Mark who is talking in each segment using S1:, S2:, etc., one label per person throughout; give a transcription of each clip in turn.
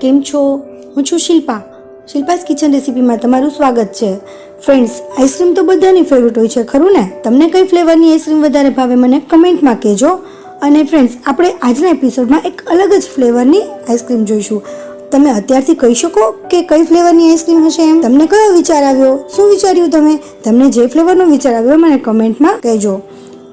S1: કેમ છો? હું છું શિલ્પા. શિલ્પાસ કિચન રેસીપીમાં તમારું સ્વાગત છે. ફ્રેન્ડ્સ, આઈસ્ક્રીમ તો બધાની ફેવરેટ હોય છે, ખરું ને? તમને કઈ ફ્લેવરની આઈસ્ક્રીમ વધારે ભાવે મને કમેન્ટમાં કહેજો. અને ફ્રેન્ડ્સ, આપણે આજના એપિસોડમાં એક અલગ જ ફ્લેવરની આઈસ્ક્રીમ જોઈશું. તમે અત્યારથી કહી શકો કે કઈ ફ્લેવરની આઈસ્ક્રીમ હશે એમ? તમને કયો વિચાર આવ્યો? શું વિચાર્યું તમે? તમને જે ફ્લેવરનો વિચાર આવ્યો મને કમેન્ટમાં કહેજો.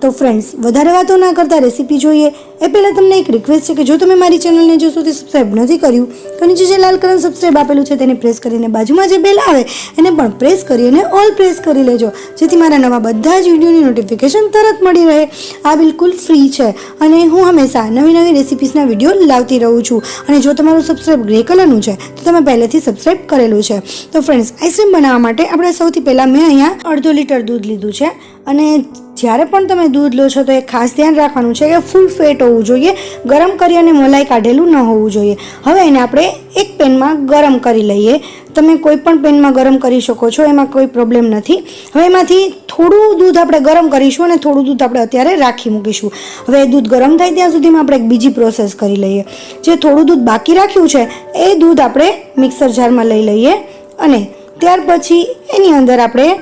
S1: તો ફ્રેન્ડ્સ, વધારે વાતો ના કરતા રેસીપી જોઈએ એ પહેલાં તમને એક રિક્વેસ્ટ છે કે જો તમે મારી ચેનલને જો સુધી સબસ્ક્રાઈબ નથી કર્યું તો નીચે જે લાલ કલરનું સબસ્ક્રાઈબ આપેલું છે તેને પ્રેસ કરીને બાજુમાં જે બેલ આવે એને પણ પ્રેસ કરી અને ઓલ પ્રેસ કરી લેજો, જેથી મારા નવા બધા જ વિડીયોની નોટિફિકેશન તરત મળી રહે. આ બિલકુલ ફ્રી છે અને હું હંમેશા નવી નવી રેસીપીસના વિડીયો લાવતી રહું છું. અને જો તમારું સબસ્ક્રાઈબ ગ્રે કલરનું છે તો તમે પહેલેથી સબસ્ક્રાઈબ કરેલું છે. તો ફ્રેન્ડ્સ, આઈસ્ક્રીમ બનાવવા માટે આપણે સૌથી પહેલાં મેં અહીંયા 1/2 લીટર દૂધ લીધું છે. અને જ્યારે પણ તમે દૂધ લો છો તો એ ખાસ ધ્યાન રાખવાનું છે કે ફૂલ ફેટ હોવું જોઈએ, ગરમ કરી અને મલાઈ કાઢેલું ન હોવું જોઈએ. હવે એને આપણે એક પેનમાં ગરમ કરી લઈએ. તમે કોઈ પણ પેનમાં ગરમ કરી શકો છો, એમાં કોઈ પ્રોબ્લેમ નથી. હવે એમાંથી થોડું દૂધ આપણે ગરમ કરીશું અને થોડું દૂધ આપણે અત્યારે રાખી મૂકીશું. હવે દૂધ ગરમ થાય ત્યાં સુધીમાં આપણે એક બીજી પ્રોસેસ કરી લઈએ. જે થોડું દૂધ બાકી રાખ્યું છે એ દૂધ આપણે મિક્સર જારમાં લઈ લઈએ અને ત્યાર પછી એની અંદર આપણે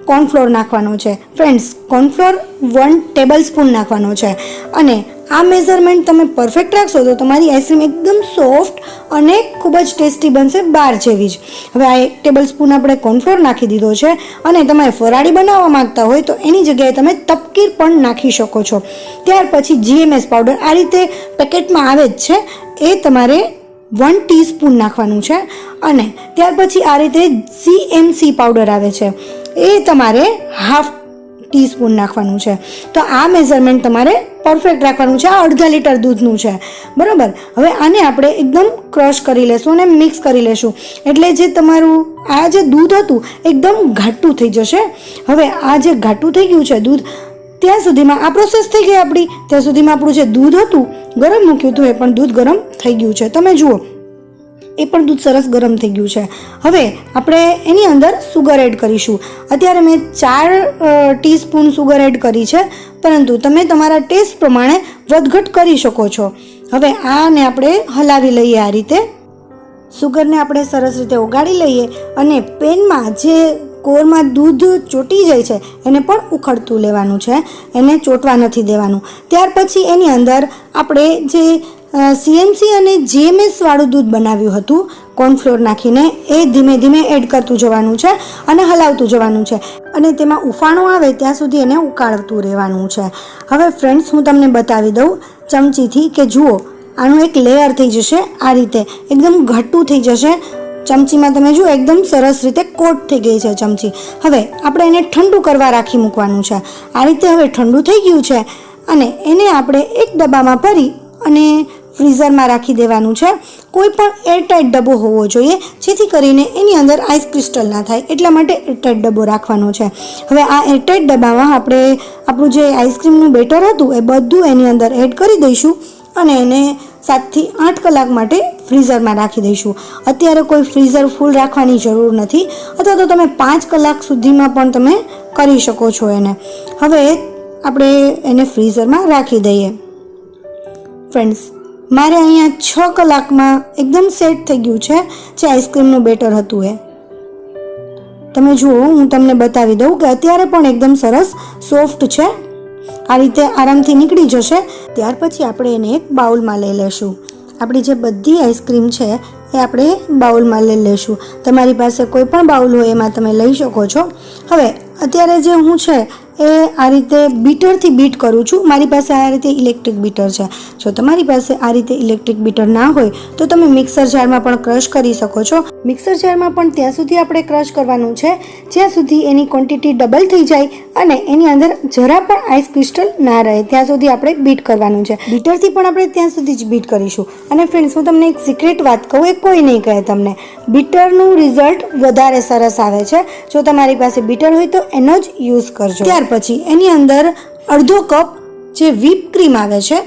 S1: કોર્નફ્લોર નાખવાનો છે. ફ્રેન્ડ્સ, કોર્નફ્લોર 1 ટેબલ સ્પૂન નાખવાનો છે. અને આ મેઝરમેન્ટ તમે પરફેક્ટ રાખશો તો તમારી આઈસ્ક્રીમ એકદમ સોફ્ટ અને ખૂબ જ ટેસ્ટી બનશે, બાર જેવી જ. હવે આ 1 ટેબલ સ્પૂન આપણે કોર્નફ્લોર નાખી દીધો છે. અને તમે ફરાળી બનાવવા માંગતા હોય તો એની જગ્યાએ તમે તપકીર પણ નાખી શકો છો. ત્યાર પછી GMS પાવડર આ રીતે પેકેટમાં આવે જ છે, એ તમારે 1 ટીસ્પૂન નાખવાનું છે. અને ત્યાર પછી આ રીતે CMC પાવડર આવે છે, એ તમારે 1/2 ટીસ્પૂન નાખવાનું છે. તો આ મેઝરમેન્ટ તમારે પરફેક્ટ રાખવાનું છે. આ 1/2 લીટર દૂધનું છે, બરાબર. હવે આને આપણે એકદમ ક્રશ કરી લેશું અને મિક્સ કરી લેશું, એટલે જે તમારું આ જે દૂધ હતું એકદમ ઘાટું થઈ જશે. હવે આ જે ઘાટું થઈ ગયું છે દૂધ, ત્યાં સુધીમાં આ પ્રોસેસ થઈ ગઈ આપણી. ત્યાં સુધીમાં આપણું જે દૂધ હતું ગરમ મૂક્યું હતું એ પણ દૂધ ગરમ થઈ ગયું છે. તમે જુઓ, એ પણ દૂધ સરસ ગરમ થઈ ગયું છે. હવે આપણે એની અંદર સુગર એડ કરીશું. અત્યારે મેં 4 ટીસ્પૂન સુગર એડ કરી છે, પરંતુ તમે તમારા ટેસ્ટ પ્રમાણે વધઘટ કરી શકો છો. હવે આને આપણે હલાવી લઈએ. આ રીતે સુગરને આપણે સરસ રીતે ઓગાળી લઈએ અને પેનમાં જે કોરમાં દૂધ ચોટી જાય છે એને પણ ઉખડતું લેવાનું છે, એને ચોટવા નથી દેવાનું. ત્યાર પછી એની અંદર આપણે જે CMC અને GMS વાળું દૂધ બનાવ્યું હતું કોર્નફ્લોર નાખીને, એ ધીમે ધીમે એડ કરતું જવાનું છે અને હલાવતું જવાનું છે. અને તેમાં ઉફાણો આવે ત્યાં સુધી એને ઉકાળતું રહેવાનું છે. હવે ફ્રેન્ડ્સ, હું તમને બતાવી દઉં ચમચીથી કે જુઓ, આનું એક લેયર થઈ જશે. આ રીતે એકદમ ઘટ્ટું થઈ જશે. ચમચીમાં તમે જુઓ એકદમ સરસ રીતે કોટ થઈ ગઈ છે ચમચી. હવે આપણે એને ઠંડુ કરવા રાખી મૂકવાનું છે. આ રીતે હવે ઠંડુ થઈ ગયું છે અને એને આપણે એક ડબ્બામાં ભરી અને ફ્રીઝરમાં રાખી દેવાનું છે. કોઈ પણ એરટાઈટ ડબ્બો હોવો જોઈએ, જેથી કરીને એની અંદર આઈસ ક્રિસ્ટલ ના થાય, એટલા માટે એરટાઈટ ડબ્બો રાખવાનો છે. હવે આ એરટાઈટ ડબ્બામાં આપણે આપણું જે આઈસ્ક્રીમનું બેટર હતું એ બધું એની અંદર એડ કરી દઈશું અને એને 7 થી 8 કલાક માટે ફ્રીઝરમાં રાખી દઈશું. અત્યારે કોઈ ફ્રીઝર ફૂલ રાખવાની જરૂર નથી, અથવા તો તમે 5 કલાક સુધીમાં પણ તમે કરી શકો છો એને. હવે આપણે એને ફ્રીઝરમાં રાખી દઈએ. ફ્રેન્ડ્સ, મારે અહીંયા 6 કલાકમાં એકદમ સેટ થઈ ગયું છે જે આઈસ્ક્રીમનું બેટર હતું એ. તમે જુઓ, હું તમને બતાવી દઉં કે અત્યારે પણ એકદમ સરસ સોફ્ટ છે. આ રીતે આરામથી નીકળી જશે. ત્યાર પછી આપણે એને એક બાઉલમાં લઈ લેશું. આપણી જે બધી આઈસ્ક્રીમ છે એ આપણે બાઉલમાં લઈ લેશું. તમારી પાસે કોઈ પણ બાઉલ હોય એમાં તમે લઈ શકો છો. હવે અત્યારે જે હું છે એ આ રીતે બીટરથી બીટ કરું છું. મારી પાસે આ રીતે ઇલેક્ટ્રિક બીટર છે. જો તમારી પાસે આ રીતે ઇલેક્ટ્રિક બીટર ના હોય તો તમે મિક્સર જારમાં પણ ક્રશ કરી શકો છો. મિક્સર જારમાં પણ ત્યાં સુધી આપણે ક્રશ કરવાનું છે જ્યાં સુધી એની ક્વોન્ટિટી ડબલ થઈ જાય અને એની અંદર જરા પણ આઈસ ક્રિસ્ટલ ના રહે, ત્યાં સુધી આપણે બીટ કરવાનું છે. બીટરથી પણ આપણે ત્યાં સુધી જ બીટ કરીશું. અને ફ્રેન્ડ્સ, હું તમને એક સિક્રેટ વાત કહું, એ કોઈ નહીં કહે તમને. બીટરનું રિઝલ્ટ વધારે સરસ આવે છે. જો તમારી પાસે બીટર હોય તો એનો જ યુઝ કરજો. ત્યાર પછી એની અંદર અડધો કપ જે વ્હીપ ક્રીમ આવે છે,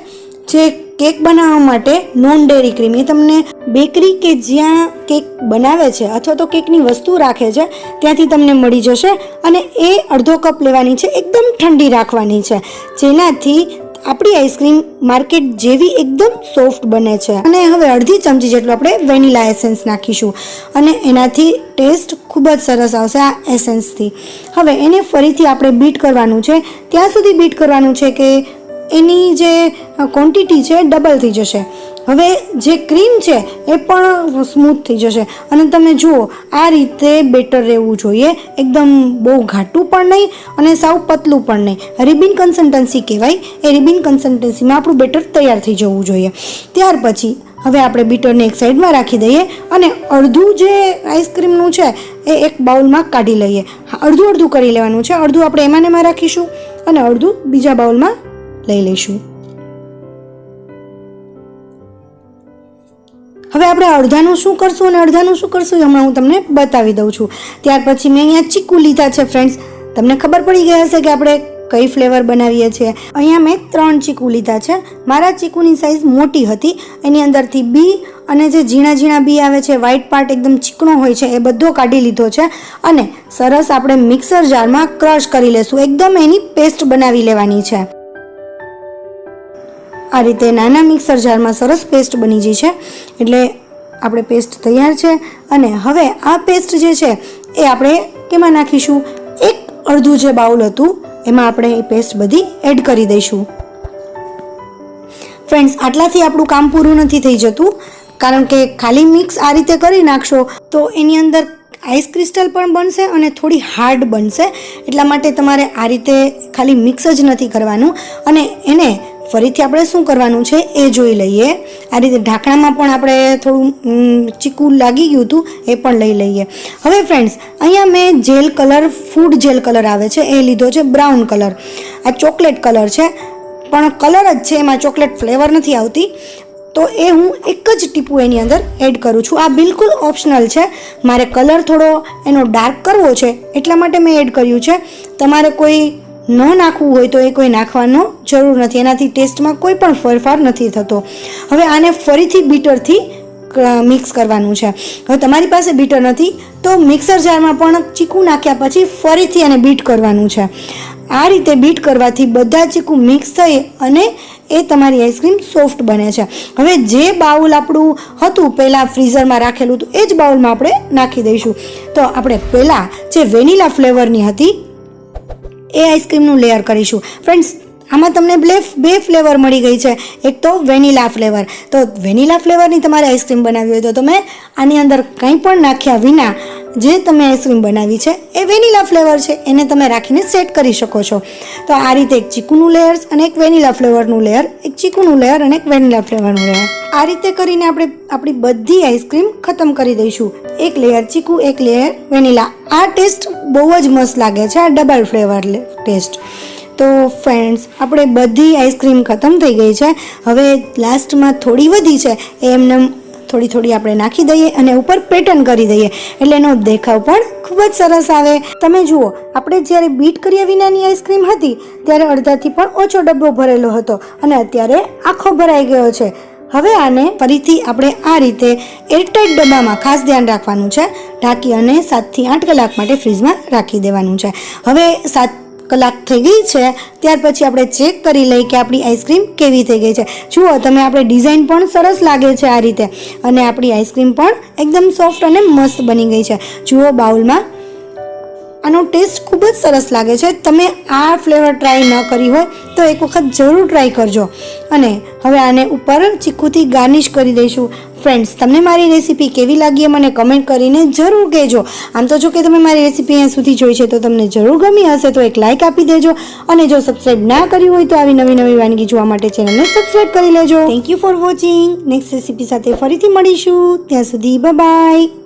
S1: જે કેક બનાવવા માટે નોન ડેરી ક્રીમ, એ તમને બેકરી કે જ્યાં કેક બનાવે છે અથવા તો કેકની વસ્તુ રાખે છે ત્યાંથી તમને મળી જશે. અને એ અડધો કપ લેવાની છે, એકદમ ઠંડી રાખવાની છે, જેનાથી આપણી આઈસ્ક્રીમ માર્કેટ જેવી એકદમ સોફ્ટ બને છે. અને હવે અડધી ચમચી જેટલું આપણે વેનીલા એસેન્સ નાખીશું અને એનાથી ટેસ્ટ ખૂબ જ સરસ આવશે આ એસેન્સથી. હવે એને ફરીથી આપણે બીટ કરવાનું છે. ત્યાં સુધી બીટ કરવાનું છે કે એની જે ક્વોન્ટિટી છે ડબલ થઈ જશે. હવે જે ક્રીમ છે એ પણ સ્મૂથ થઈ જશે અને તમે જુઓ આ રીતે બેટર રહેવું જોઈએ. એકદમ બહુ ઘાટું પણ નહીં અને સાવ પતલું પણ નહીં. રિબિન કન્સિસ્ટન્સી કહેવાય. એ રિબિન કન્સિસ્ટન્સીમાં આપણું બેટર તૈયાર થઈ જવું જોઈએ. ત્યાર પછી હવે આપણે બીટરને એક સાઈડમાં રાખી દઈએ અને અડધું જે આઈસ્ક્રીમનું છે એ એક બાઉલમાં કાઢી લઈએ. અડધું અડધું કરી લેવાનું છે. અડધું આપણે એમાં ને એમાં રાખીશું અને અડધું બીજા બાઉલમાં લઈ લઈશું. હવે આપણે અડધાનું શું કરશું અને અડધાનું શું કરશું હમણાં હું તમને બતાવી દઉં છું. ત્યાર પછી મેં અહીંયા ચીકુ લીધા છે. ફ્રેન્ડ્સ, તમને ખબર પડી ગઈ હશે કે આપણે કઈ ફ્લેવર બનાવીએ છીએ. અહીંયા મેં 3 ચીકુ લીધા છે. મારા ચીકુની સાઇઝ મોટી હતી. એની અંદરથી બી અને જે ઝીણા ઝીણા બી આવે છે, વ્હાઇટ પાર્ટ એકદમ ચીકણો હોય છે, એ બધો કાઢી લીધો છે અને સરસ આપણે મિક્સર જારમાં ક્રશ કરી લેશું. એકદમ એની પેસ્ટ બનાવી લેવાની છે. આ રીતે નાના મિક્સર જારમાં સરસ પેસ્ટ બની ગઈ છે. એટલે આપણે પેસ્ટ તૈયાર છે અને હવે આ પેસ્ટ જે છે એ આપણે કેમાં નાખીશું? એક અડધું જે બાઉલ હતું એમાં આપણે એ પેસ્ટ બધી એડ કરી દઈશું. ફ્રેન્ડ્સ, આટલાથી આપણું કામ પૂરું નથી થઈ જતું, કારણ કે ખાલી મિક્સ આ રીતે કરી નાખશો તો એની અંદર આઈસ ક્રિસ્ટલ પણ બનશે અને થોડી હાર્ડ બનશે. એટલા માટે તમારે આ રીતે ખાલી મિક્સ જ નથી કરવાનું અને એને ફરીથી આપણે શું કરવાનું છે એ જોઈ લઈએ. આ રીતે ઢાંકણામાં પણ આપણે થોડું ચીકુ લાગી ગયું હતું એ પણ લઈ લઈએ. હવે ફ્રેન્ડ્સ, અહીંયા મેં gel colour, food gel colour આવે છે એ લીધો છે, બ્રાઉન કલર. આ ચોકલેટ કલર છે પણ કલર જ છે, એમાં ચોકલેટ ફ્લેવર નથી આવતી. તો એ હું એક જ ટીપું એની અંદર એડ કરું છું. આ બિલકુલ ઓપ્શનલ છે. મારે કલર થોડો એનો ડાર્ક કરવો છે એટલા માટે મેં એડ કર્યું છે. તમારે કોઈ ન નાખવું હોય તો એ કોઈ નાખવાનો જરૂર નથી. એનાથી ટેસ્ટમાં કોઈ પણ ફેરફાર નથી થતો. હવે આને ફરીથી બીટરથી મિક્સ કરવાનું છે. હવે તમારી પાસે બીટર નથી તો મિક્સર જારમાં પણ ચીકુ નાખ્યા પછી ફરીથી એને બીટ કરવાનું છે. આ રીતે બીટ કરવાથી બધા ચીકુ મિક્સ થઈ અને એ તમારી આઈસ્ક્રીમ સોફ્ટ બને છે. હવે જે બાઉલ આપણું હતું પહેલાં ફ્રીઝરમાં રાખેલું હતું એ જ બાઉલમાં આપણે નાખી દઈશું. તો આપણે પહેલાં જે વેનીલા ફ્લેવરની હતી એ આઈસ્ક્રીમનું લેયર કરીશું. ફ્રેન્ડ્સ, આમાં તમને બે ફ્લેવર મળી ગઈ છે. એક તો વેનીલા ફ્લેવર. તો વેનીલા ફ્લેવરની તમારે આઈસ્ક્રીમ બનાવવી હોય તો તમે આની અંદર કંઈ પણ નાખ્યા વિના જે તમે આઈસ્ક્રીમ બનાવી છે એ વેનીલા ફ્લેવર છે, એને તમે રાખીને સેટ કરી શકો છો. તો આ રીતે એક ચીકુનું લેયર અને એક વેનીલા ફ્લેવરનું લેયર, એક ચીકુનું લેયર અને એક વેનીલા ફ્લેવરનું લેયર, આ રીતે કરીને આપણે આપણી બધી આઈસ્ક્રીમ ખતમ કરી દઈશું. એક લેયર ચીકુ, એક લેયર વેનીલા. આ ટેસ્ટ બહુ જ મસ્ત લાગે છે, આ ડબલ ફ્લેવર ટેસ્ટ. તો ફ્રેન્ડ્સ, આપણે બધી આઈસ્ક્રીમ ખતમ થઈ ગઈ છે. હવે લાસ્ટમાં થોડી વધી છે એ એમને થોડી થોડી આપણે નાખી દઈએ અને ઉપર પેટર્ન કરી દઈએ એટલે એનો દેખાવ પણ ખૂબ જ સરસ આવે. તમે જુઓ, આપણે જ્યારે બીટ કર્યા વિનાની આઈસ્ક્રીમ હતી ત્યારે અડધાથી પણ ઓછો ડબ્બો ભરેલો હતો અને અત્યારે આખો ભરાઈ ગયો છે. હવે આને ફરીથી આપણે આ રીતે એરટાઈટ ડબ્બામાં ખાસ ધ્યાન રાખવાનું છે, ઢાંકી અને 7 થી 8 કલાક માટે ફ્રીજમાં રાખી દેવાનું છે. હવે 7 કલાક થઈ ગઈ છે ત્યાર પછી આપણે ચેક કરી લઈએ કે આપણી આઈસ્ક્રીમ કેવી થઈ ગઈ છે. જુઓ તમે, આપણે ડિઝાઇન પણ સરસ લાગે છે આ રીતે અને આપણી આઈસ્ક્રીમ પણ એકદમ સોફ્ટ અને મસ્ત બની ગઈ છે. જુઓ બાઉલમાં, આનો ટેસ્ટ ખૂબ જ સરસ લાગે છે. તમે આ ફ્લેવર ટ્રાય ન કરી હોય તો એક વખત જરૂર ટ્રાય કરજો. અને હવે આને ઉપર ચીકુથી ગાર્નિશ કરી દઈશું. ફ્રેન્ડ્સ, તમને મારી રેસીપી કેવી લાગી એ મને કમેન્ટ કરીને જરૂર કહેજો. આમ તો જો કે તમે મારી રેસીપી અહીંયા સુધી જોઈ છે તો તમને જરૂર ગમી હશે તો એક લાઇક આપી દેજો અને જો સબસ્ક્રાઈબ ના કર્યું હોય તો આવી નવી વાનગી જોવા માટે ચેનલને સબસ્ક્રાઈબ કરી લેજો. Thank you for watching. Next recipe સાથે ફરીથી મળીશું. ત્યાં સુધી બાય બાય.